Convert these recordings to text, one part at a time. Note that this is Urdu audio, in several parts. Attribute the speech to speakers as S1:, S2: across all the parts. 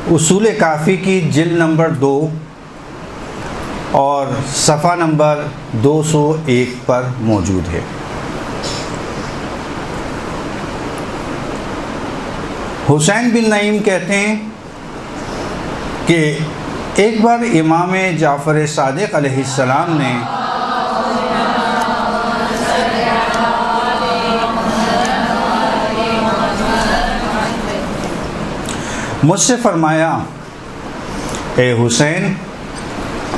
S1: اصول کافی کی جلد نمبر 2 اور صفحہ نمبر 201 پر موجود ہے۔ حسین بن نعیم کہتے ہیں کہ ایک بار امام جعفر صادق علیہ السلام نے مجھ سے فرمایا، اے حسین،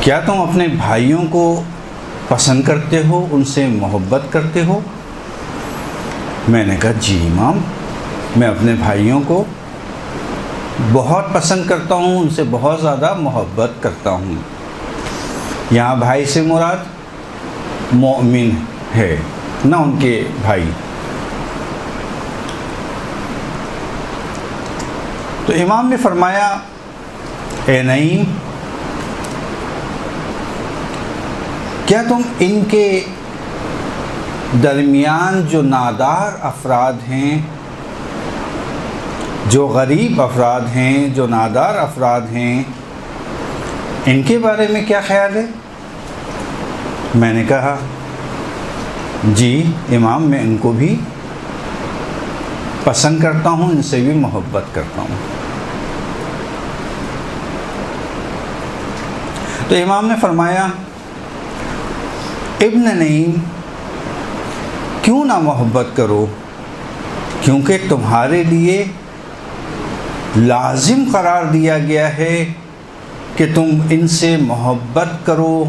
S1: کیا تم اپنے بھائیوں کو پسند کرتے ہو، ان سے محبت کرتے ہو؟ میں نے کہا جی امام، میں اپنے بھائیوں کو بہت پسند کرتا ہوں، ان سے بہت زیادہ محبت کرتا ہوں۔ یہاں بھائی سے مراد مومن ہے، نہ ان کے بھائی۔ تو امام نے فرمایا، اے نعیم، کیا تم ان کے درمیان جو نادار افراد ہیں، جو غریب افراد ہیں، جو نادار افراد ہیں، ان کے بارے میں کیا خیال ہے؟ میں نے کہا جی امام، میں ان کو بھی پسند کرتا ہوں، ان سے بھی محبت کرتا ہوں۔ تو امام نے فرمایا، ابن نعیم، کیوں نہ محبت کرو، کیونکہ تمہارے لیے لازم قرار دیا گیا ہے کہ تم ان سے محبت کرو،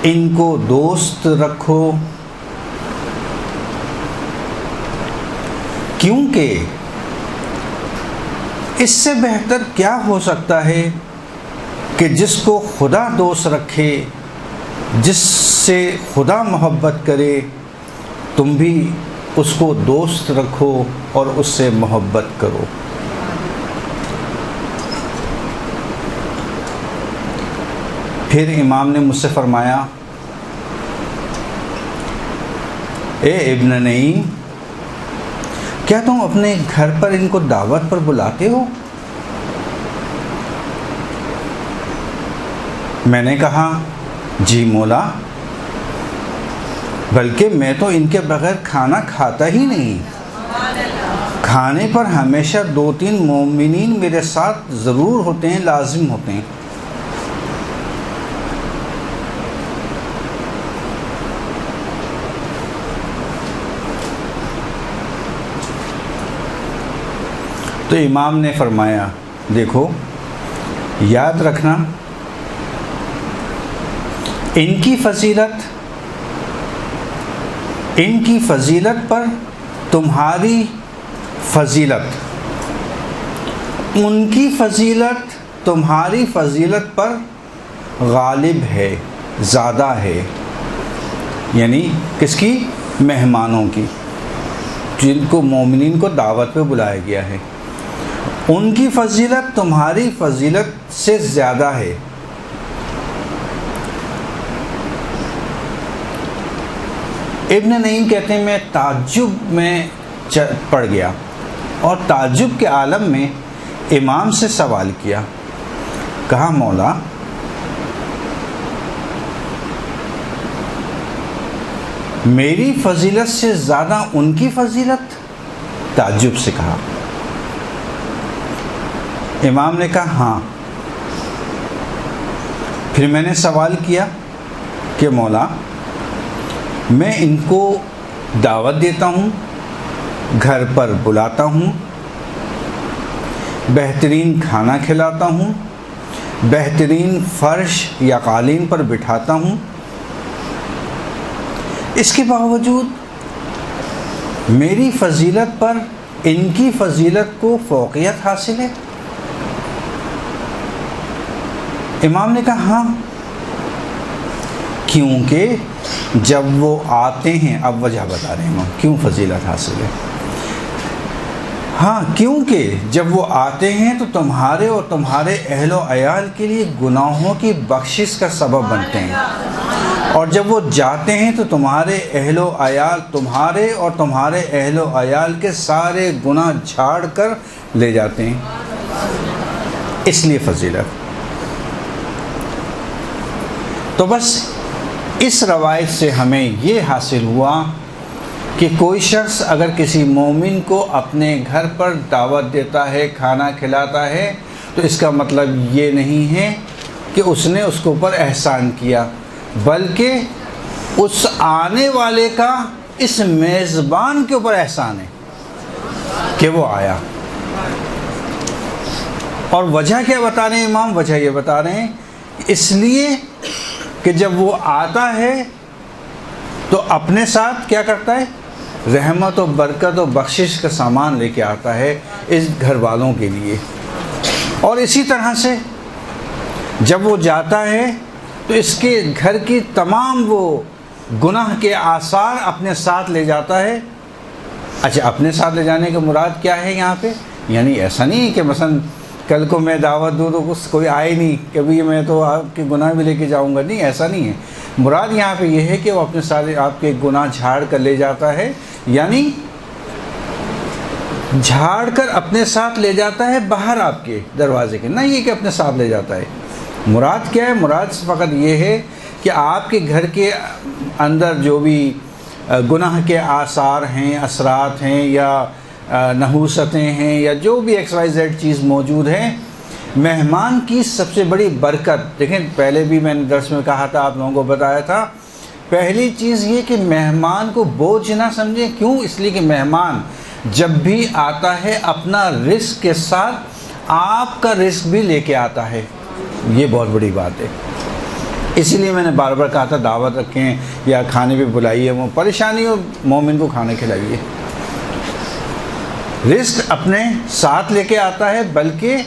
S1: ان کو دوست رکھو، کیونکہ اس سے بہتر کیا ہو سکتا ہے کہ جس کو خدا دوست رکھے، جس سے خدا محبت کرے، تم بھی اس کو دوست رکھو اور اس سے محبت کرو۔ پھر امام نے مجھ سے فرمایا، اے ابن نعیم، کیا تم اپنے گھر پر ان کو دعوت پر بلاتے ہو؟ میں نے کہا جی مولا، بلکہ میں تو ان کے بغیر کھانا کھاتا ہی نہیں۔ کھانے پر ہمیشہ 2-3 مومنین میرے ساتھ ضرور ہوتے ہیں، لازم ہوتے ہیں۔ تو امام نے فرمایا، دیکھو یاد رکھنا، ان کی فضیلت پر تمہاری فضیلت، ان کی فضیلت تمہاری فضیلت پر غالب ہے، زیادہ ہے۔ یعنی کس کی؟ مہمانوں کی، جن کو مومنین کو دعوت پہ بلایا گیا ہے، ان کی فضیلت تمہاری فضیلت سے زیادہ ہے۔ ابن نعیم کہتے ہیں، میں تعجب میں پڑ گیا اور تعجب کے عالم میں امام سے سوال کیا، کہا مولا، میری فضیلت سے زیادہ ان کی فضیلت؟ تعجب سے کہا۔ امام نے کہا ہاں۔ پھر میں نے سوال کیا کہ مولا، میں ان کو دعوت دیتا ہوں، گھر پر بلاتا ہوں، بہترین کھانا کھلاتا ہوں، بہترین فرش یا قالین پر بٹھاتا ہوں، اس کے باوجود میری فضیلت پر ان کی فضیلت کو فوقیت حاصل ہے؟ امام نے کہا ہاں، کیونکہ جب وہ آتے ہیں، اب وجہ بتا رہے ہیں کیوں فضیلت حاصل ہے۔ ہاں، کیونکہ جب وہ آتے ہیں تو تمہارے اور تمہارے اہل و عیال کے لیے گناہوں کی بخشش کا سبب بنتے ہیں، اور جب وہ جاتے ہیں تو تمہارے اہل و عیال، تمہارے اور تمہارے اہل و عیال کے سارے گناہ جھاڑ کر لے جاتے ہیں۔ اس لیے فضیلت۔ تو بس اس روایت سے ہمیں یہ حاصل ہوا کہ کوئی شخص اگر کسی مومن کو اپنے گھر پر دعوت دیتا ہے، کھانا کھلاتا ہے، تو اس کا مطلب یہ نہیں ہے کہ اس نے اس کے اوپر احسان کیا، بلکہ اس آنے والے کا اس میزبان کے اوپر احسان ہے کہ وہ آیا۔ اور وجہ کیا بتا رہے ہیں امام؟ وجہ یہ بتا رہے ہیں اس لیے کہ جب وہ آتا ہے تو اپنے ساتھ کیا کرتا ہے؟ رحمت و برکت و بخشش کا سامان لے کے آتا ہے اس گھر والوں کے لیے۔ اور اسی طرح سے جب وہ جاتا ہے تو اس کے گھر کی تمام وہ گناہ کے آثار اپنے ساتھ لے جاتا ہے۔ اچھا، اپنے ساتھ لے جانے کا مراد کیا ہے یہاں پہ؟ یعنی ایسا نہیں کہ مثلا کل کو میں دعوت دوں تو کوئی آئے نہیں کہ بھی میں تو آپ کے گناہ بھی لے کے جاؤں گا، نہیں، ایسا نہیں ہے۔ مراد یہاں پہ یہ ہے کہ وہ اپنے سارے آپ کے گناہ جھاڑ کر لے جاتا ہے، یعنی جھاڑ کر اپنے ساتھ لے جاتا ہے باہر آپ کے دروازے کے، نہ یہ کہ اپنے ساتھ لے جاتا ہے۔ مراد کیا ہے؟ مراد فقط یہ ہے کہ آپ کے گھر کے اندر جو بھی گناہ کے آثار ہیں، اثرات ہیں، یا نحوستیں ہیں، یا جو بھی ایکس وائی زیڈ چیز موجود ہے، مہمان کی سب سے بڑی برکت، دیکھیں پہلے بھی میں نے درس میں کہا تھا، آپ لوگوں کو بتایا تھا، پہلی چیز یہ کہ مہمان کو بوجھ نہ سمجھیں۔ کیوں؟ اس لیے کہ مہمان جب بھی آتا ہے اپنا رزق کے ساتھ آپ کا رزق بھی لے کے آتا ہے، یہ بہت بڑی بات ہے۔ اسی لیے میں نے بار بار کہا تھا دعوت رکھیں یا کھانے پہ بلائیے، وہ پریشانی ہو مومن کو کھانے کھلائیے۔ رزق اپنے ساتھ لے کے آتا ہے، بلکہ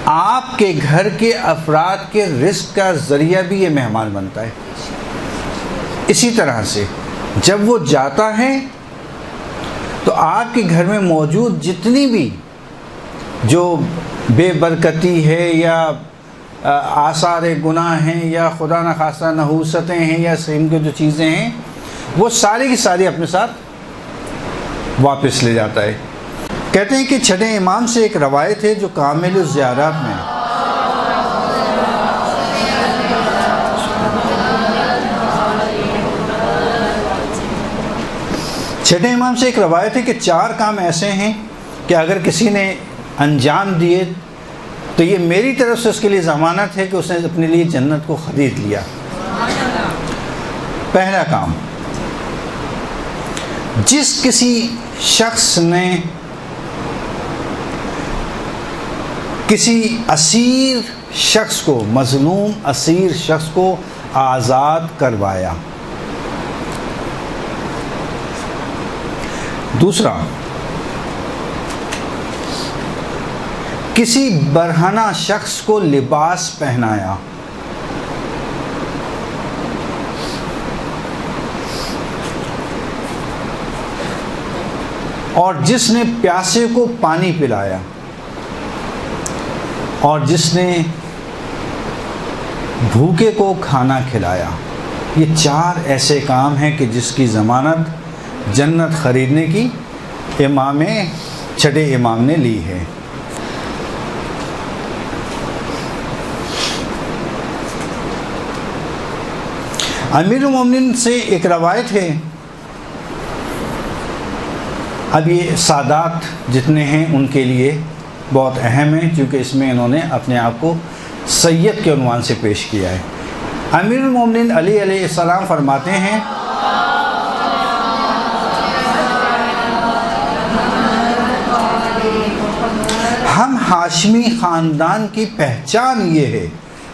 S1: آپ کے گھر کے افراد کے رزق کا ذریعہ بھی یہ مہمان بنتا ہے۔ اسی طرح سے جب وہ جاتا ہے تو آپ کے گھر میں موجود جتنی بھی جو بے برکتی ہے یا آثار گناہ ہیں یا خدا نخواستہ نحوستیں ہیں یا سیم کی جو چیزیں ہیں، وہ ساری کی ساری اپنے ساتھ واپس لے جاتا ہے۔ کہتے ہیں کہ چھٹے امام سے ایک روایت ہے جو کامل الزیارات میں ہے۔ چھٹے امام سے ایک روایت ہے کہ 4 کام ایسے ہیں کہ اگر کسی نے انجام دیے تو یہ میری طرف سے اس کے لیے ضمانت ہے کہ اس نے اپنے لیے جنت کو خرید لیا۔ پہلا کام، جس کسی شخص نے کسی اسیر شخص کو، مظلوم اسیر شخص کو آزاد کروایا۔ دوسرا، کسی برہنہ شخص کو لباس پہنایا۔ اور جس نے پیاسے کو پانی پلایا، اور جس نے بھوکے کو کھانا کھلایا۔ یہ 4 ایسے کام ہیں کہ جس کی ضمانت جنت خریدنے کی چھٹے امام نے لی ہے۔ امیر المومنین سے ایک روایت ہے، اب یہ سادات جتنے ہیں ان کے لیے بہت اہم ہے، کیونکہ اس میں انہوں نے اپنے آپ کو سید کے عنوان سے پیش کیا ہے۔ امیر المومنین علی علیہ السلام فرماتے ہیں، ہم ہاشمی خاندان کی پہچان یہ ہے،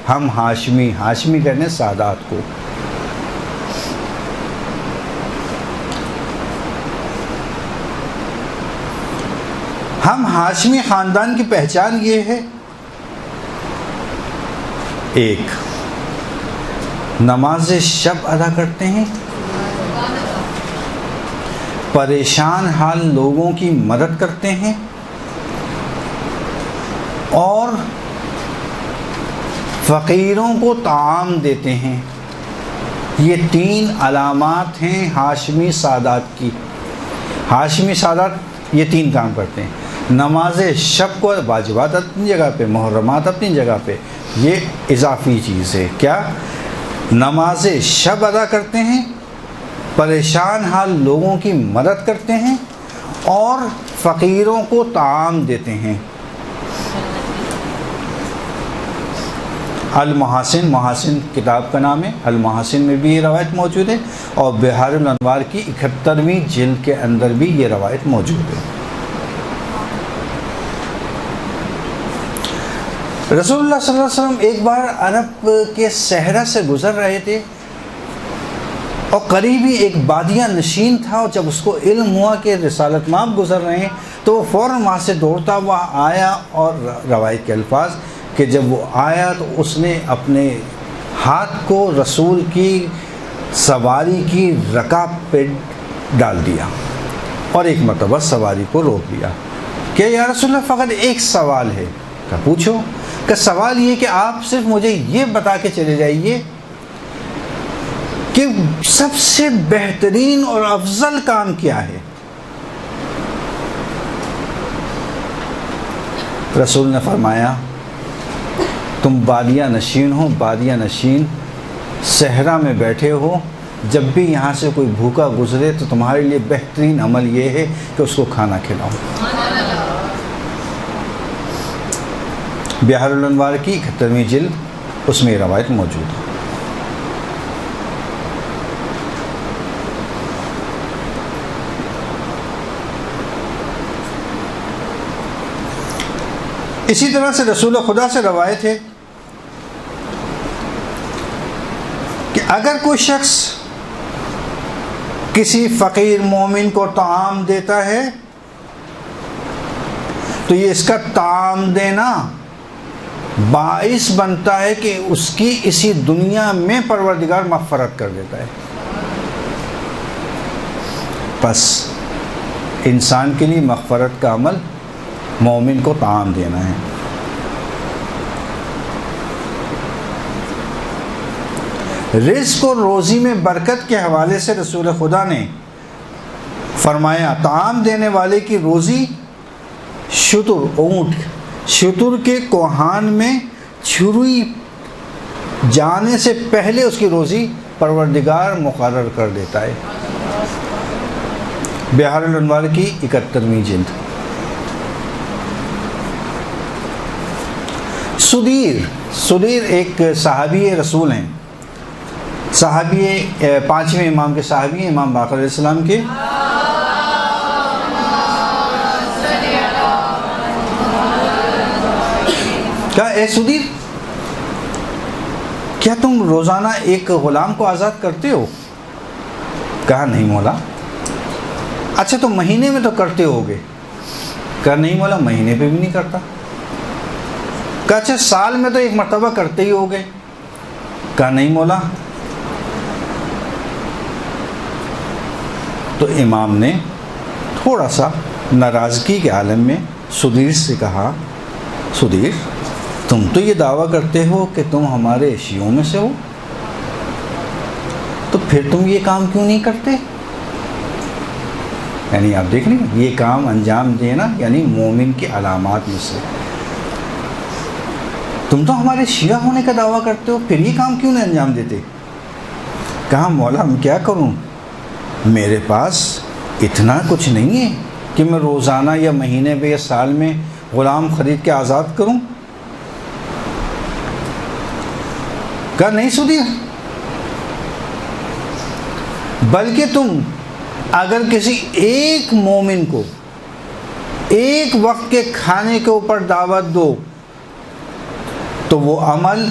S1: ہم ہاشمی کہنے سادات کو، ہم ہاشمی خاندان کی پہچان یہ ہے، 1 نماز شب ادا کرتے ہیں، پریشان حال لوگوں کی مدد کرتے ہیں، اور فقیروں کو طعام دیتے ہیں۔ یہ 3 علامات ہیں ہاشمی سادات کی۔ ہاشمی سادات یہ 3 کام کرتے ہیں۔ نماز شب کو واجبات اپنی جگہ پہ، محرمات اپنی جگہ پہ، یہ اضافی چیز ہے. کیا؟ نماز شب ادا کرتے ہیں، پریشان حال لوگوں کی مدد کرتے ہیں اور فقیروں کو طعام دیتے ہیں. المحاسن، محاسن کتاب کا نام ہے، المحاسن میں بھی یہ روایت موجود ہے اور بحار الانوار کی 71ویں جلد کے اندر بھی یہ روایت موجود ہے. رسول اللہ صلی اللہ علیہ وسلم ایک بار عرب کے صحرا سے گزر رہے تھے اور قریب ہی ایک بادیہ نشین تھا، اور جب اس کو علم ہوا کہ رسالت مآب گزر رہے ہیں تو وہ فوراً وہاں سے دوڑتا ہوا آیا، اور روایت کے الفاظ کہ جب وہ آیا تو اس نے اپنے ہاتھ کو رسول کی سواری کی رکاب پہ ڈال دیا اور ایک مرتبہ سواری کو روک لیا کہ یا رسول اللہ فقط ایک سوال ہے. کہ پوچھو. کہ سوال یہ کہ آپ صرف مجھے یہ بتا کے چلے جائیے کہ سب سے بہترین اور افضل کام کیا ہے. رسول نے فرمایا تم بادیہ نشین ہو، بادیہ نشین صحرا میں بیٹھے ہو، جب بھی یہاں سے کوئی بھوکا گزرے تو تمہارے لیے بہترین عمل یہ ہے کہ اس کو کھانا کھلاؤ. بحار الانوار کی 71ویں جلد اس میں یہ روایت موجود ہے. اسی طرح سے رسول خدا سے روایت ہے کہ اگر کوئی شخص کسی فقیر مومن کو طعام دیتا ہے تو یہ اس کا طعام دینا باعث بنتا ہے کہ اس کی اسی دنیا میں پروردگار مغفرت کر دیتا ہے. بس انسان کے لیے مغفرت کا عمل مومن کو طعام دینا ہے. رزق اور روزی میں برکت کے حوالے سے رسول خدا نے فرمایا طعام دینے والے کی روزی شتر، اونٹ، شتر کے کوہان میں چھری جانے سے پہلے اس کی روزی پروردگار مقرر کر دیتا ہے. بحار الانوار کی 71ویں جلد. سدیر ایک صحابی رسول ہیں، صحابی 5ویں امام کے صحابی امام باقر علیہ السلام کے. کہا اے سدیر، کیا تم روزانہ ایک غلام کو آزاد کرتے ہو؟ کہا نہیں مولا. اچھا تو مہینے میں تو کرتے ہوگے؟ کہا نہیں مولا، مہینے پہ بھی نہیں کرتا. کہا اچھا سال میں تو ایک مرتبہ کرتے ہی ہوگے؟ کہا نہیں مولا. تو امام نے تھوڑا سا ناراضگی کے عالم میں سدیر سے کہا سدیر تم تو یہ دعویٰ کرتے ہو کہ تم ہمارے شیعوں میں سے ہو، تو پھر تم یہ کام کیوں نہیں کرتے؟ یعنی آپ دیکھ لیں یہ کام انجام دینا یعنی مومن کی علامات میں سے. تم تو ہمارے شیعہ ہونے کا دعویٰ کرتے ہو، پھر یہ کام کیوں نہیں انجام دیتے؟ کہا مولا میں کیا کروں، میرے پاس اتنا کچھ نہیں ہے کہ میں روزانہ یا مہینے پہ یا سال میں غلام خرید کے آزاد کروں. کہا نہیں سدیر، بلکہ تم اگر کسی ایک مومن کو ایک وقت کے کھانے کے اوپر دعوت دو تو وہ عمل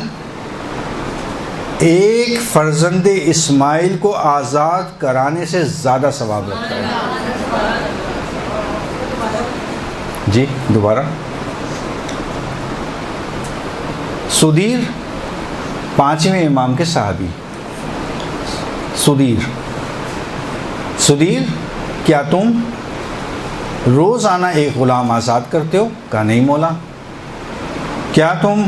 S1: ایک فرزند اسماعیل کو آزاد کرانے سے زیادہ ثواب رکھتا ہے. جی دوبارہ. سدیر 5ویں امام کے صحابی. سدیر کیا تم روزانہ ایک غلام آزاد کرتے ہو؟ کہا نہیں مولا. کیا تم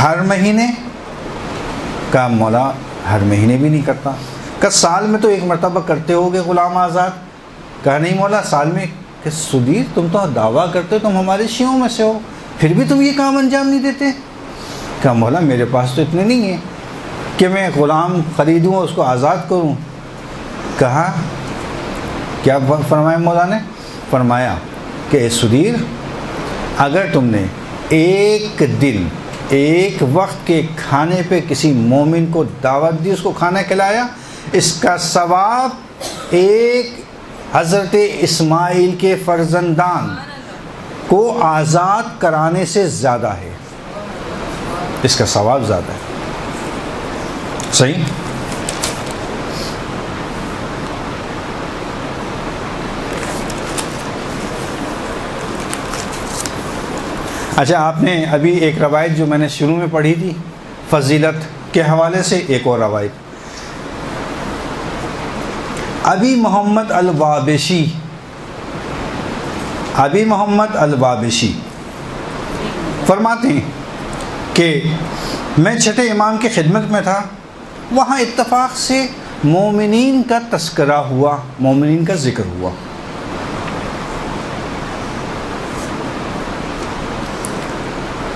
S1: ہر مہینے؟ کہا مولا ہر مہینے بھی نہیں کرتا. کہا سال میں تو ایک مرتبہ کرتے ہوگے غلام آزاد؟ کہا نہیں مولا سال میں کہ سدیر تم تو دعویٰ کرتے ہو تم ہمارے شیعوں میں سے ہو، پھر بھی تم یہ کام انجام نہیں دیتے؟ کہا مولا میرے پاس تو اتنے نہیں ہیں کہ میں غلام خریدوں اور اس کو آزاد کروں۔ کہا کیا فرمایا مولا نے؟ فرمایا کہ اے سدیر، اگر تم نے ایک دن ایک وقت کے کھانے پہ کسی مومن کو دعوت دی، اس کو کھانا کھلایا، اس کا ثواب ایک حضرت اسماعیل کے فرزندان کو آزاد کرانے سے زیادہ ہے، اس کا ثواب زیادہ ہے۔ صحیح؟ اچھا، آپ نے ابھی ایک روایت جو میں نے شروع میں پڑھی تھی فضیلت کے حوالے سے، ایک اور روایت ابی محمد الوابشی فرماتے ہیں کہ میں چھٹے امام کی خدمت میں تھا، وہاں اتفاق سے مومنین کا تذکرہ ہوا، مومنین کا ذکر ہوا۔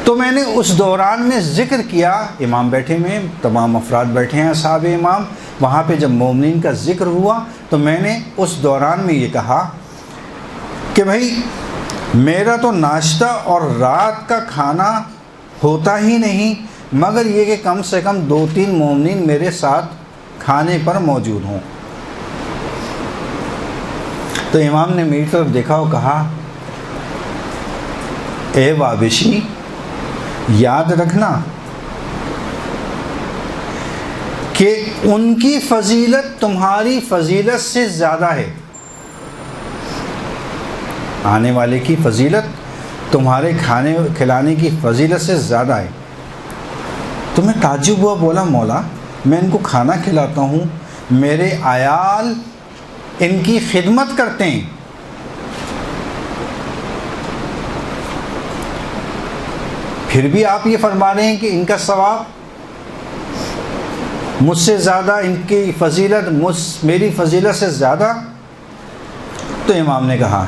S1: تو میں نے اس دوران میں ذکر کیا، امام بیٹھے میں تمام افراد بیٹھے ہیں اصحاب امام، وہاں پہ جب مومنین کا ذکر ہوا تو میں نے اس دوران میں یہ کہا کہ بھائی میرا تو ناشتہ اور رات کا کھانا ہوتا ہی نہیں مگر یہ کہ کم سے کم 2-3 مومنین میرے ساتھ کھانے پر موجود ہوں۔ تو امام نے میری طرف دیکھا اور کہا اے وابشی، یاد رکھنا کہ ان کی فضیلت تمہاری فضیلت سے زیادہ ہے، آنے والے کی فضیلت تمہارے کھانے کھلانے کی فضیلت سے زیادہ ہے۔ تو میں تعجب ہوا، بولا مولا میں ان کو کھانا کھلاتا ہوں، میرے عیال ان کی خدمت کرتے ہیں، پھر بھی آپ یہ فرما رہے ہیں کہ ان کا ثواب مجھ سے زیادہ، ان کی فضیلت میری فضیلت سے زیادہ؟ تو امام نے کہا،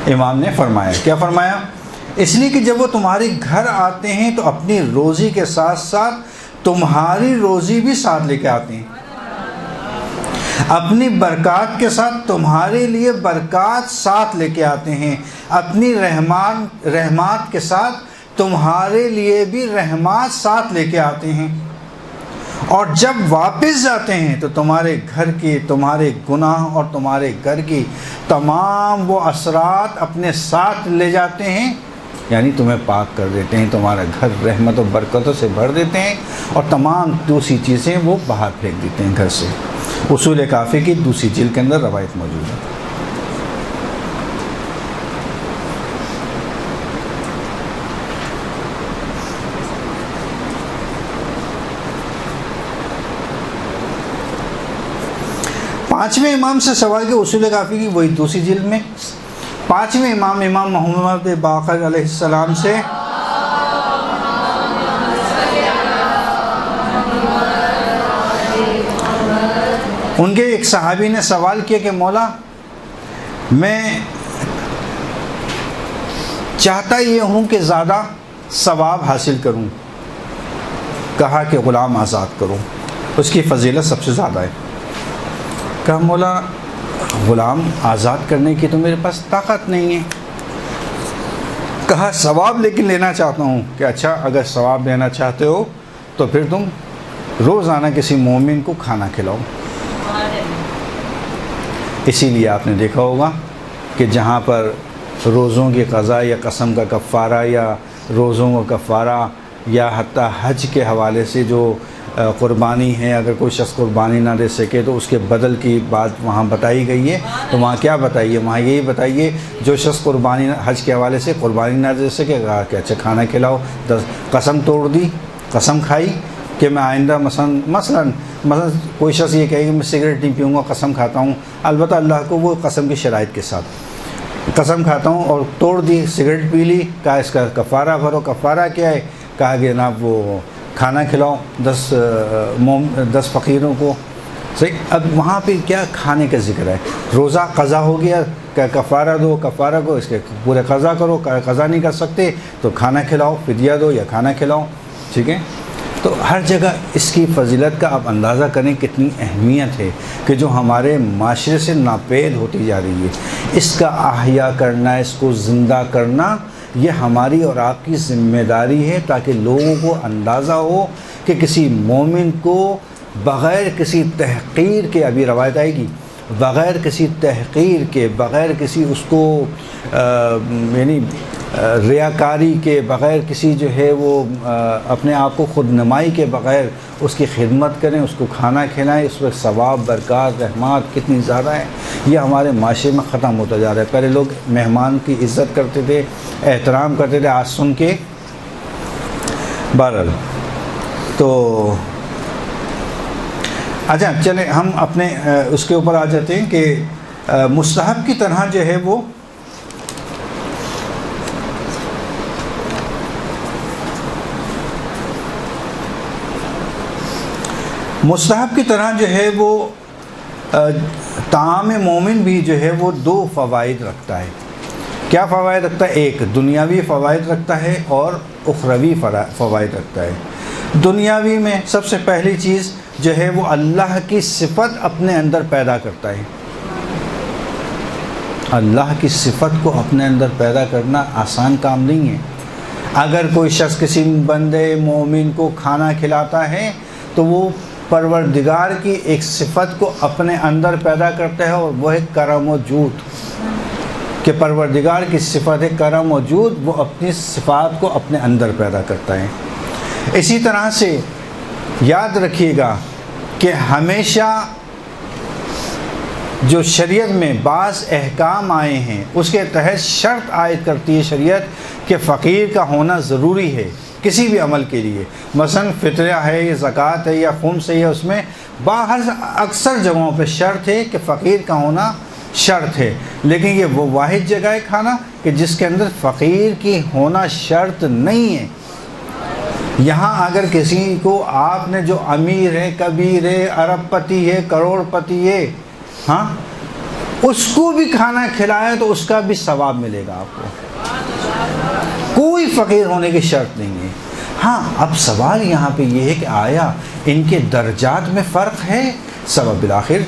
S1: امام نے فرمایا، کیا فرمایا؟ اس لیے کہ جب وہ تمہارے گھر آتے ہیں تو اپنی روزی کے ساتھ ساتھ تمہاری روزی بھی ساتھ لے کے آتے ہیں، اپنی برکات کے ساتھ تمہارے لیے برکات ساتھ لے کے آتے ہیں، اپنی رحمات کے ساتھ تمہارے لیے بھی رحمات ساتھ لے کے آتے ہیں، اور جب واپس جاتے ہیں تو تمہارے گھر کی، تمہارے گناہ اور تمہارے گھر کی تمام وہ اثرات اپنے ساتھ لے جاتے ہیں، یعنی تمہیں پاک کر دیتے ہیں، تمہارا گھر رحمت و برکتوں سے بھر دیتے ہیں، اور تمام دوسری چیزیں وہ باہر پھینک دیتے ہیں گھر سے۔ اصول کافی کی دوسری جلد کے اندر روایت موجود ہے۔ پانچویں امام سے سوال کے اصول کافی کی وہی دوسری جلد میں، پانچویں امام محمد باقر علیہ السلام سے ان کے ایک صحابی نے سوال کیا کہ مولا میں چاہتا یہ ہوں کہ زیادہ ثواب حاصل کروں، کہا کہ غلام آزاد کروں، اس کی فضیلت سب سے زیادہ ہے۔ کہا مولا غلام آزاد کرنے کی تو میرے پاس طاقت نہیں ہے۔ کہا ثواب لیکن لینا چاہتا ہوں، کہ اچھا اگر ثواب لینا چاہتے ہو تو پھر تم روزانہ کسی مومن کو کھانا کھلاؤ۔ اسی لیے آپ نے دیکھا ہوگا کہ جہاں پر روزوں کی قضا یا قسم کا کفارہ یا روزوں کا کفارہ یا حتیٰ حج کے حوالے سے جو قربانی ہے، اگر کوئی شخص قربانی نہ دے سکے تو اس کے بدل کی بات وہاں بتائی گئی ہے، تو وہاں کیا بتائیے؟ وہاں یہی بتائیے جو شخص قربانی حج کے حوالے سے قربانی نہ دے سکے، کہا کہ اچھا کھانا کھلاؤ، قسم توڑ دی، قسم کھائی کہ میں آئندہ مثلا کوئی شخص یہ کہے کہ میں سگریٹ نہیں پیوں گا، قسم کھاتا ہوں، البتہ اللہ کو وہ قسم کی شرائط کے ساتھ قسم کھاتا ہوں، اور توڑ دی، سگریٹ پی لی، کہا اس کا کفارہ بھرو۔ کفارہ کیا ہے؟ کہا کہ جناب وہ کھانا کھلاؤ 10 فقیروں کو، صحیح. اب وہاں پہ کیا کھانے کا ذکر ہے. روزہ قضا ہو گیا, کفارہ دو, کفارہ کو اس کے پورے قضا کرو, قضا نہیں کر سکتے تو کھانا کھلاؤ, فدیہ دو یا کھانا کھلاؤ. ٹھیک ہے. تو ہر جگہ اس کی فضیلت کا آپ اندازہ کریں کتنی اہمیت ہے کہ جو ہمارے معاشرے سے ناپید ہوتی جا رہی ہے. اس کا احیا کرنا, اس کو زندہ کرنا, یہ ہماری اور آپ کی ذمہ داری ہے, تاکہ لوگوں کو اندازہ ہو کہ کسی مومن کو بغیر کسی تحقیر کے, ابھی روایت آئے گی, بغیر کسی تحقیر کے, بغیر کسی اس کو یعنی ریاکاری کے, بغیر کسی جو ہے وہ اپنے آپ کو خود نمائی کے بغیر اس کی خدمت کریں, اس کو کھانا کھلائیں. اس پر ثواب, برکات, رحمات کتنی زیادہ ہے. یہ ہمارے معاشرے میں ختم ہوتا جا رہا ہے. پہلے لوگ مہمان کی عزت کرتے تھے, احترام کرتے تھے, آج سن کے بہرحال. تو اچھا چلیں ہم اپنے اس کے اوپر آ جاتے ہیں کہ مستحب کی طرح جو ہے وہ مستحب کی طرح جو ہے وہ طعام مومن بھی جو ہے وہ دو فوائد رکھتا ہے. کیا فوائد رکھتا ہے؟ ایک دنیاوی فوائد رکھتا ہے اور اخروی فوائد رکھتا ہے. دنیاوی میں سب سے پہلی چیز جو ہے وہ اللہ کی صفت اپنے اندر پیدا کرتا ہے. اللہ کی صفت کو اپنے اندر پیدا کرنا آسان کام نہیں ہے. اگر کوئی شخص کسی بندے مومن کو کھانا کھلاتا ہے تو وہ پروردگار کی ایک صفت کو اپنے اندر پیدا کرتا ہے, اور وہ ہے کرم و جود. کہ پروردگار کی صفت ہے کرم و جود, وہ اپنی صفات کو اپنے اندر پیدا کرتا ہے. اسی طرح سے یاد رکھیے گا کہ ہمیشہ جو شریعت میں بعض احکام آئے ہیں اس کے تحت شرط عائد کرتی ہے شریعت کہ فقیر کا ہونا ضروری ہے کسی بھی عمل کے لیے. مثلا فطرہ ہے یا زکوٰۃ ہے یا خمس ہے, اس میں باہر اکثر جگہوں پہ شرط ہے کہ فقیر کا ہونا شرط ہے. لیکن یہ وہ واحد جگہ ہے کھانا کہ جس کے اندر فقیر کی ہونا شرط نہیں ہے. یہاں اگر کسی کو آپ نے جو امیر ہے, کبیر ہے, ارب پتی ہے, کروڑ پتی ہے, ہاں, اس کو بھی کھانا کھلایا تو اس کا بھی ثواب ملے گا آپ کو. کوئی فقیر ہونے کی شرط نہیں ہے. ہاں, اب سوال یہاں پہ یہ ہے کہ آیا ان کے درجات میں فرق ہے؟ سبب بالآخر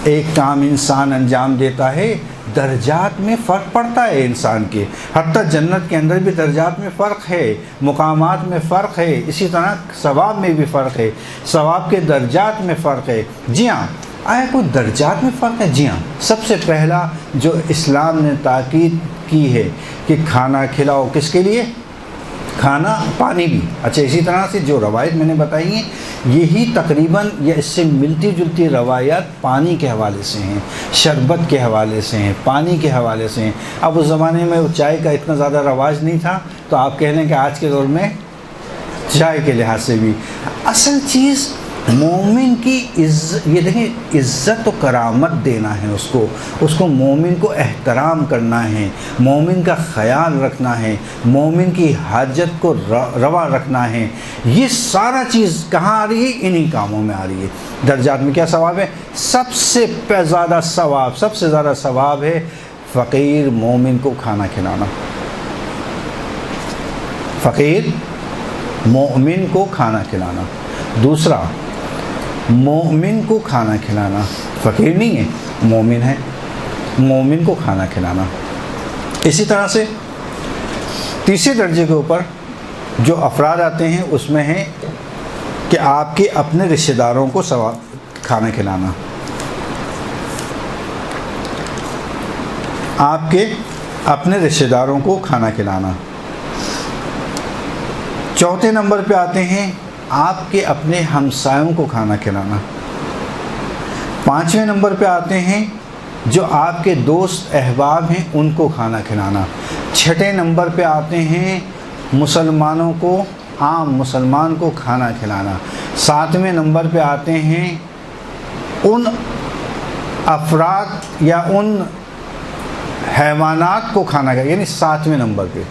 S1: ایک کام انسان انجام دیتا ہے, درجات میں فرق پڑتا ہے انسان کے. حتیٰ جنت کے اندر بھی درجات میں فرق ہے, مقامات میں فرق ہے. اسی طرح ثواب میں بھی فرق ہے, ثواب کے درجات میں فرق ہے. جی ہاں, آیا کوئی درجات میں فرق ہے؟ جی ہاں. سب سے پہلا جو اسلام نے تاکید کی ہے کہ کھانا کھلاؤ, کس کے لیے؟ کھانا, پانی بھی. اچھا, اسی طرح سے جو روایت میں نے بتائی ہیں یہی تقریباً یا اس سے ملتی جلتی روایات پانی کے حوالے سے ہیں, شربت کے حوالے سے ہیں, پانی کے حوالے سے ہیں. اب اس زمانے میں چائے کا اتنا زیادہ رواج نہیں تھا, تو آپ کہہ لیں کہ آج کے دور میں چائے کے لحاظ سے بھی. اصل چیز مومن کی عزت, یہ دیکھیں عزت و کرامت دینا ہے اس کو مومن کو احترام کرنا ہے, مومن کا خیال رکھنا ہے, مومن کی حاجت کو روا رکھنا ہے. یہ سارا چیز کہاں آ رہی ہے؟ انہی کاموں میں آ رہی ہے. درجات میں کیا ثواب ہے؟ سب سے زیادہ ثواب ہے فقیر مومن کو کھانا کھلانا. فقیر مومن کو کھانا کھلانا. دوسرا, مومن کو کھانا کھلانا, فقیر نہیں ہے, مومن ہے, مومن کو کھانا کھلانا. اسی طرح سے تیسرے درجے کے اوپر جو افراد آتے ہیں اس میں ہے کہ آپ کے اپنے رشتہ داروں کو کھانا کھلانا. آپ کے اپنے رشتہ داروں کو کھانا کھلانا. چوتھے نمبر پہ آتے ہیں آپ کے اپنے ہمسایوں کو کھانا کھلانا. پانچویں نمبر پہ آتے ہیں جو آپ کے دوست احباب ہیں ان کو کھانا کھلانا. چھٹے نمبر پہ آتے ہیں مسلمانوں کو, عام مسلمان کو کھانا کھلانا. ساتویں نمبر پہ آتے ہیں ان افراد یا ان حیوانات کو کھانا کھلانا, یعنی ساتویں نمبر پہ.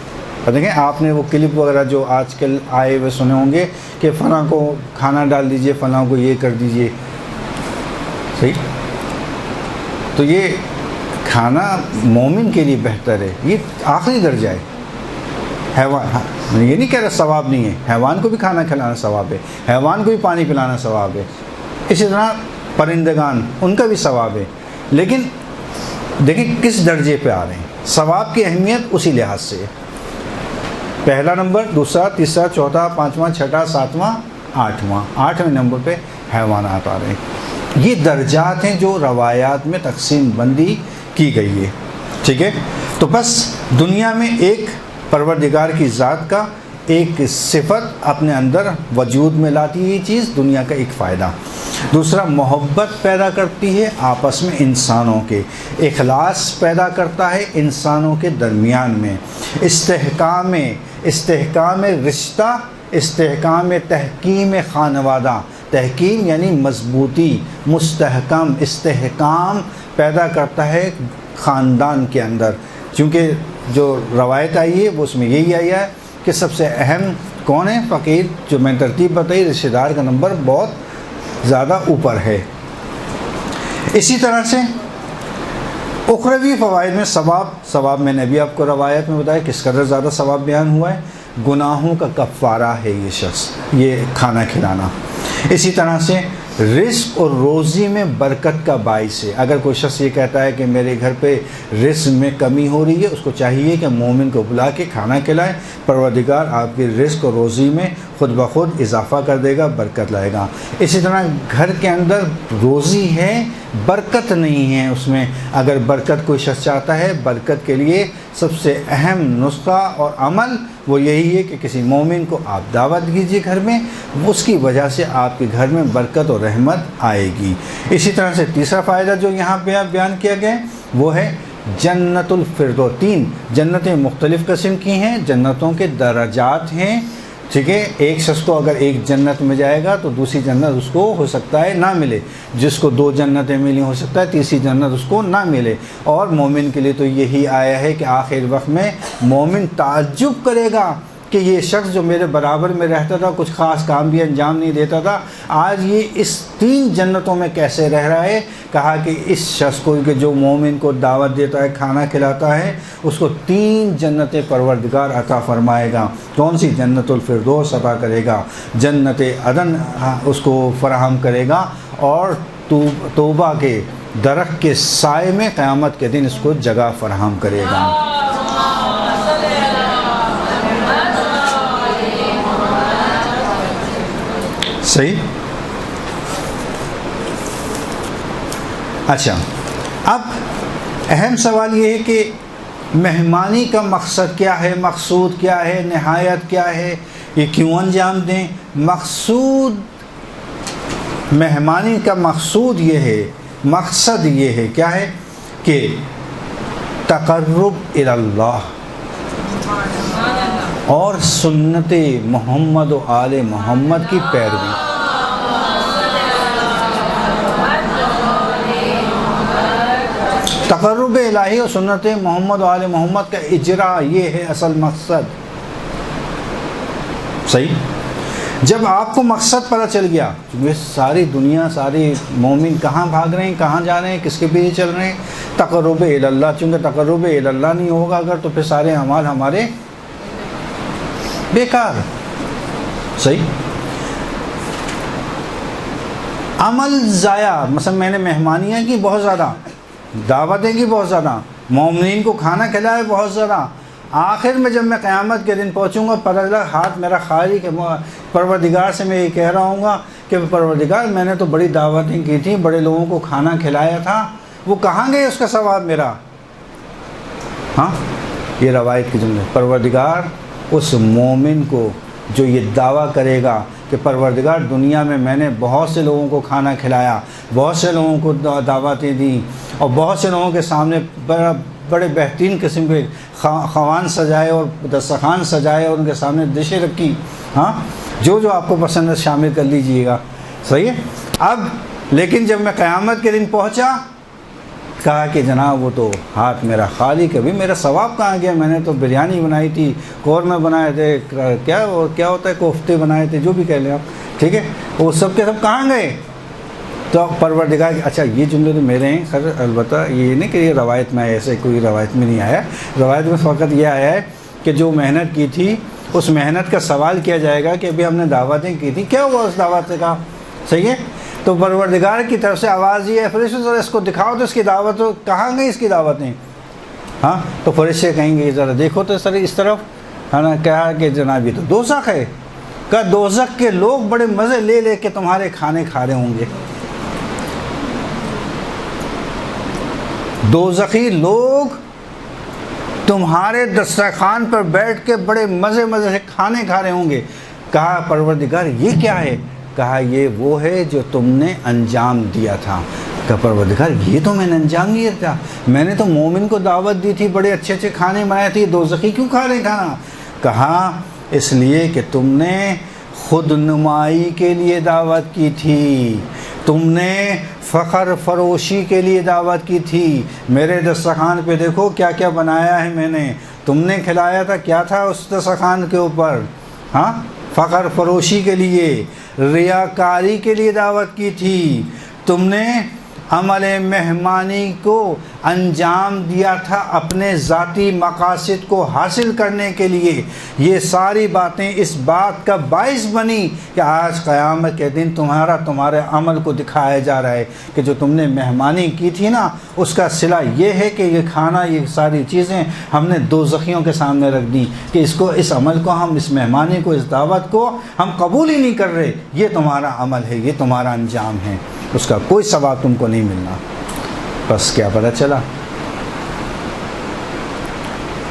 S1: دیکھیں آپ نے وہ کلپ وغیرہ جو آج کل آئے ہوئے سنے ہوں گے کہ فلاں کو کھانا ڈال دیجئے, فلاں کو یہ کر دیجئے. صحیح. تو یہ کھانا مومن کے لیے بہتر ہے، یہ آخری درجہ ہے. حیوان، یہ نہیں کہہ رہا ثواب نہیں ہے، حیوان کو بھی کھانا کھلانا ثواب ہے، حیوان کو بھی پانی پلانا ثواب ہے، اسی طرح پرندگان ان کا بھی ثواب ہے. لیکن دیکھیں کس درجے پہ آ رہے ہیں، ثواب کی اہمیت اسی لحاظ سے ہے. پہلا نمبر، دوسرا، تیسرا، چوتھا، پانچواں، چھٹا، ساتواں، آٹھواں، 8ویں نمبر پہ حیوانات آ رہے ہیں. یہ درجات ہیں جو روایات میں تقسیم بندی کی گئی ہے. ٹھیک ہے. تو بس دنیا میں ایک پروردگار کی ذات کا ایک صفت اپنے اندر وجود میں لاتی ہے یہ چیز، دنیا کا ایک فائدہ. دوسرا محبت پیدا کرتی ہے آپس میں انسانوں کے، اخلاص پیدا کرتا ہے انسانوں کے درمیان میں، استحکام رشتہ، استحکام تحکیم خانوادہ. تحکیم یعنی مضبوطی، مستحکم، استحکام پیدا کرتا ہے خاندان کے اندر. چونکہ جو روایت آئی ہے وہ اس میں یہی آیا ہے کہ سب سے اہم کون ہے؟ فقیر. جو میں ترتیب بتائی، رشتہ دار کا نمبر بہت زیادہ اوپر ہے. اسی طرح سے اخروی فوائد میں ثواب میں نے بھی آپ کو روایت میں بتایا کس قدر زیادہ ثواب بیان ہوا ہے. گناہوں کا کفارہ ہے یہ شخص، یہ کھانا کھلانا. اسی طرح سے رزق اور روزی میں برکت کا باعث ہے. اگر کوئی شخص یہ کہتا ہے کہ میرے گھر پہ رزق میں کمی ہو رہی ہے، اس کو چاہیے کہ مومن کو بلا کے کھانا کھلائے. پروردگار آپ کی رزق اور روزی میں خود بخود اضافہ کر دے گا، برکت لائے گا. اسی طرح گھر کے اندر روزی ہے، برکت نہیں ہے اس میں. اگر برکت کوئی شخص چاہتا ہے، برکت کے لیے سب سے اہم نسخہ اور عمل وہ یہی ہے کہ کسی مومن کو آپ دعوت کیجیے گھر میں، اس کی وجہ سے آپ کے گھر میں برکت اور رحمت آئے گی. اسی طرح سے تیسرا فائدہ جو یہاں پہ بیان کیا گیا وہ ہے جنت الفردوس. 3 جنتیں مختلف قسم کی ہیں، جنتوں کے درجات ہیں. ٹھیک ہے. ایک شخص کو اگر ایک جنت میں جائے گا تو دوسری جنت اس کو ہو سکتا ہے نہ ملے، جس کو 2 جنتیں ملی ہو سکتا ہے تیسری جنت اس کو نہ ملے. اور مومن کے لیے تو یہی آیا ہے کہ آخر وقت میں مومن تعجب کرے گا کہ یہ شخص جو میرے برابر میں رہتا تھا، کچھ خاص کام بھی انجام نہیں دیتا تھا، آج یہ اس 3 جنتوں میں کیسے رہ رہا ہے. کہا کہ اس شخص کو کہ جو مومن کو دعوت دیتا ہے، کھانا کھلاتا ہے، اس کو 3 جنتیں پروردگار عطا فرمائے گا. کون سی؟ جنت الفردوس عطا کرے گا، جنت عدن اس کو فراہم کرے گا، اور توبہ کے درخت کے سائے میں قیامت کے دن اس کو جگہ فراہم کرے گا. صحیح. اچھا، اب اہم سوال یہ ہے کہ مہمانی کا مقصد کیا ہے، مقصود کیا ہے، نہایت کیا ہے، یہ کیوں انجام دیں؟ مقصود، مہمانی کا مقصود یہ ہے، مقصد یہ ہے، کیا ہے کہ تقرب الی اللہ اور سنت محمد و آل محمد کی پیروی. تقرب الہی اور سنت محمد و آل محمد کا اجرا، یہ ہے اصل مقصد. صحیح. جب آپ کو مقصد پتہ چل گیا، کیونکہ ساری دنیا، ساری مومن کہاں بھاگ رہے ہیں، کہاں جا رہے ہیں، کس کے پیچھے چل رہے ہیں؟ تقرب الی اللہ. چونکہ تقرب الی اللہ نہیں ہوگا اگر، تو پھر سارے اعمال ہمارے بیکار. صحیح. عمل ضائع. مثلا میں نے مہمانیاں کی بہت زیادہ، دعوتیں کی بہت زیادہ، مومنین کو کھانا کھلایا بہت زیادہ، آخر میں جب میں قیامت کے دن پہنچوں گا پتہ چلا ہاتھ میرا خالی، کہ پروردگار سے میں یہ کہہ رہا ہوں گا کہ پروردگار میں نے تو بڑی دعوتیں کی تھیں، بڑے لوگوں کو کھانا کھلایا تھا، وہ کہاں گئے اس کا ثواب میرا؟ ہاں، یہ روایت کی جملے. پروردگار اس مومن کو جو یہ دعویٰ کرے گا کہ پروردگار دنیا میں نے بہت سے لوگوں کو کھانا کھلایا، بہت سے لوگوں کو دعوتیں دیں، اور بہت سے لوگوں کے سامنے بڑے بہترین قسم کے خوان سجائے اور دسترخوان سجائے اور ان کے سامنے ڈشیں رکھی، ہاں، جو آپ کو پسند ہے شامل کر لیجئے گا. صحیح ہے. اب لیکن جب میں قیامت کے دن پہنچا، کہا کہ جناب وہ تو ہاتھ میرا خالی، کبھی میرا ثواب کہاں گیا؟ میں نے تو بریانی بنائی تھی، قورمے بنائے تھے، کیا ہوتا ہے، کوفتے بنائے تھے، جو بھی کہہ لیں آپ. ٹھیک ہے. وہ سب کے سب کہاں گئے؟ تو پروردگار اچھا یہ جملے تو میرے ہیں خیر، البتہ یہ نہیں کہ یہ روایت میں ایسے کوئی روایت میں نہیں آیا، روایت میں فقط یہ آیا ہے کہ جو محنت کی تھی اس محنت کا سوال کیا جائے گا کہ ابھی ہم نے دعوتیں کی تھی، کیا ہوا اس دعوت سے؟ کہا صحیح ہے، تو پروردگار کی طرف سے آواز یہ ہے فرشتوں ذرا اس کو دکھاؤ تو اس کی دعوت کہاں گئی اس کی دعوتیں؟ ہاں تو فرشتے کہیں گے ذرا دیکھو تو سر اس طرف، ہے نا، کہا کہ جناب یہ تو دوزخ ہے، کہ دوزخ کے لوگ بڑے مزے لے لے کے تمہارے کھانے کھا رہے ہوں گے، دوزخی لوگ تمہارے دسترخوان پر بیٹھ کے بڑے مزے مزے سے کھانے کھا رہے ہوں گے۔ کہا پروردگار یہ کیا ہے؟ کہا یہ وہ ہے جو تم نے انجام دیا تھا۔ کہا پروردگار یہ تو میں نے انجام دیا تھا، میں نے تو مومن کو دعوت دی تھی، بڑے اچھے اچھے کھانے بنائے تھے، دوزخی کیوں کھا رہے کھانا؟ کہا اس لیے کہ تم نے خود نمائی کے لیے دعوت کی تھی، تم نے فخر فروشی کے لیے دعوت کی تھی، میرے دسترخوان پہ دیکھو کیا کیا بنایا ہے میں نے، تم نے کھلایا تھا، کیا تھا اس دسترخوان کے اوپر؟ ہاں فخر فروشی کے لیے، ریاکاری کے لیے دعوت کی تھی، تم نے عمل مہمانی کو انجام دیا تھا اپنے ذاتی مقاصد کو حاصل کرنے کے لیے۔ یہ ساری باتیں اس بات کا باعث بنی کہ آج قیامت کے دن تمہارے عمل کو دکھایا جا رہا ہے کہ جو تم نے مہمانی کی تھی نا، اس کا صلہ یہ ہے کہ یہ کھانا، یہ ساری چیزیں ہم نے دوزخیوں کے سامنے رکھ دی کہ اس عمل کو ہم، اس مہمانی کو، اس دعوت کو ہم قبول ہی نہیں کر رہے، یہ تمہارا عمل ہے، یہ تمہارا انجام ہے، اس کا کوئی ثواب تم کو نہیں ملنا۔ بس کیا پتہ چلا؟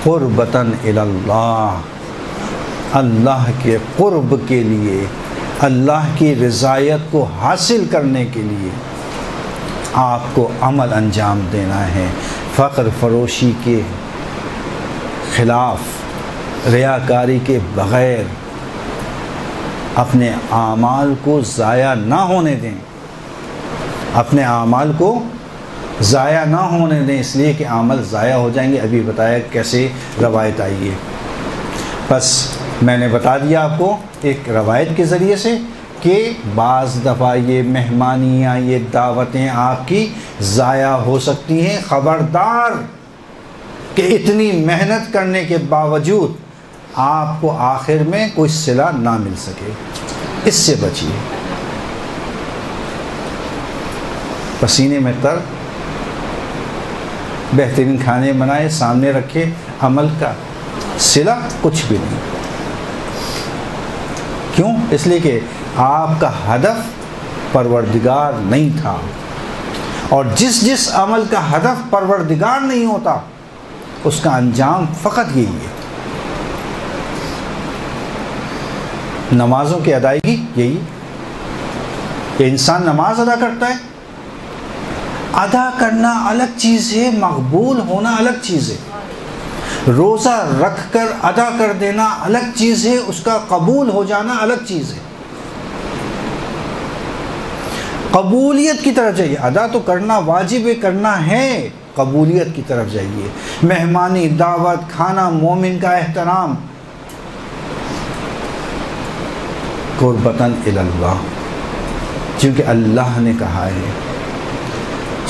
S1: قربتاً الی اللہ، اللہ کے قرب کے لیے، اللہ کی رضایت کو حاصل کرنے کے لیے آپ کو عمل انجام دینا ہے، فخر فروشی کے خلاف، ریاکاری کے بغیر اپنے اعمال کو ضائع نہ ہونے دیں، اپنے اعمال کو ضائع نہ ہونے دیں، اس لیے کہ اعمال ضائع ہو جائیں گے۔ ابھی بتایا کیسے روایت آئی ہے، بس میں نے بتا دیا آپ کو ایک روایت کے ذریعے سے کہ بعض دفعہ یہ مہمانیاں، یہ دعوتیں آپ کی ضائع ہو سکتی ہیں، خبردار کہ اتنی محنت کرنے کے باوجود آپ کو آخر میں کوئی صلہ نہ مل سکے، اس سے بچیے۔ پسینے میں تر، بہترین کھانے بنائے، سامنے رکھے، عمل کا صلہ کچھ بھی نہیں۔ کیوں؟ اس لیے کہ آپ کا ہدف پروردگار نہیں تھا، اور جس عمل کا ہدف پروردگار نہیں ہوتا اس کا انجام فقط یہی ہے۔ نمازوں کی ادائیگی یہی کہ انسان نماز ادا کرتا ہے، ادا کرنا الگ چیز ہے، مقبول ہونا الگ چیز ہے، روزہ رکھ کر ادا کر دینا الگ چیز ہے، اس کا قبول ہو جانا الگ چیز ہے۔ قبولیت کی طرف جائیے، ادا تو کرنا واجب ہے، کرنا ہے، قبولیت کی طرف جائیے۔ مہمانی، دعوت، کھانا، مومن کا احترام، قربتاً الی اللہ، چونکہ اللہ نے کہا ہے،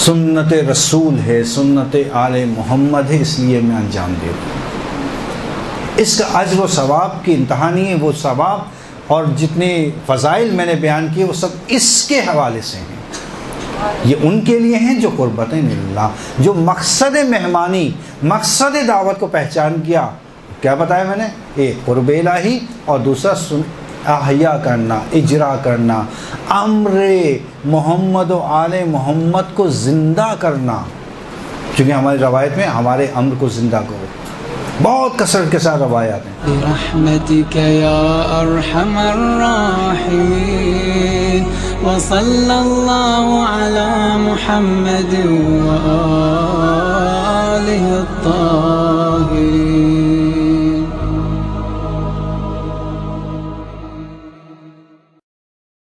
S1: سنت رسول ہے، سنت آل محمد ہے، اس لیے میں انجام دے رہا ہوں۔ اس کا اجر و ثواب کی انتہا نہیں ہے، وہ ثواب اور جتنے فضائل میں نے بیان کیے وہ سب اس کے حوالے سے ہیں، یہ ان کے لیے ہیں جو قربتاً الی اللہ، جو مقصد مہمانی، مقصد دعوت کو پہچان کیا۔ کیا بتایا میں نے؟ ایک قرب الہی اور دوسرا احیا کرنا، اجرا کرنا، امر محمد و آل محمد کو زندہ کرنا، کیونکہ ہماری روایت میں ہمارے امر کو زندہ کرو، بہت کثرت کے ساتھ روایات ہیں۔
S2: برحمتک یا ارحم الراحمین وصلی اللہ علی محمد و